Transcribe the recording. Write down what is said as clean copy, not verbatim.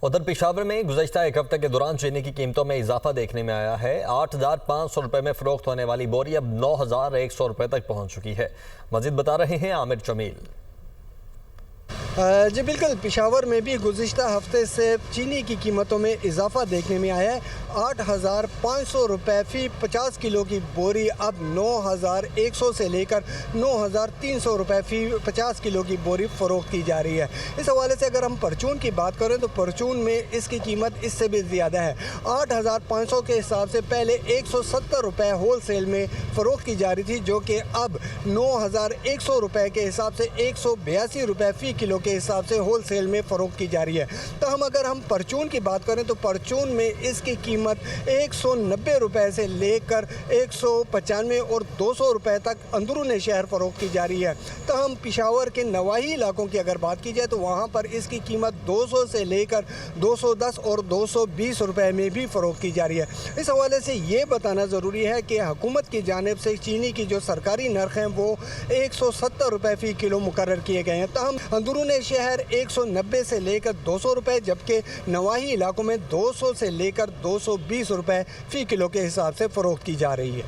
उधर पेशावर में गुज़श्ता एक हफ्ते के दौरान चीनी की कीमतों में इजाफा देखने में आया है। 8,500 रुपये में फरोख्त होने वाली बोरी अब 9,100 रुपये तक पहुंच चुकी है। मजीद बता रहे हैं आमिर जमील। जी बिल्कुल, पेशावर में भी गुज़िश्ता हफ्ते से चीनी की कीमतों में इजाफा देखने में आया है। 8,500 रुपये फ़ी 50 किलो की बोरी अब 9,100 से लेकर 9,300 रुपये फ़ी 50 किलो की बोरी फ़रोख्त की जा रही है। इस हवाले से अगर हम परचून की बात करें तो परचून में इसकी कीमत इससे भी ज़्यादा है। 8,500 के हिसाब से पहले 170 रुपये होल सेल में फ़रोख्त की जा रही थी, जो कि अब 9,100 रुपये के हिसाब से 182 रुपये फ़ी किलो के हिसाब से होल सेल में फ़रोख्त की जा रही है। तो अगर हम परचून की बात करें तो परचून में इसकी कीमत 190 रुपये से लेकर 195 और 200 रुपये तक अंदरून शहर फ़रोख्त की जा रही है। तो हम पेशावर के नवाही इलाकों की अगर बात की जाए तो वहाँ पर इसकी कीमत 200 से लेकर 210 और 220 रुपये में भी फ़रोख्त की जा रही है। इस हवाले से ये बताना ज़रूरी है कि हुकूमत की जानिब से चीनी की जो सरकारी नर्ख हैं वो 170 रुपये फ़ी किलो मुकर्रर किए गए हैं। तहम अंदरून शहर 190 से लेकर 200 रुपये, जबकि नवाही इलाकों में 200 से लेकर 220 रुपये फ़ी किलो के हिसाब से फ़रोख्त की जा रही है।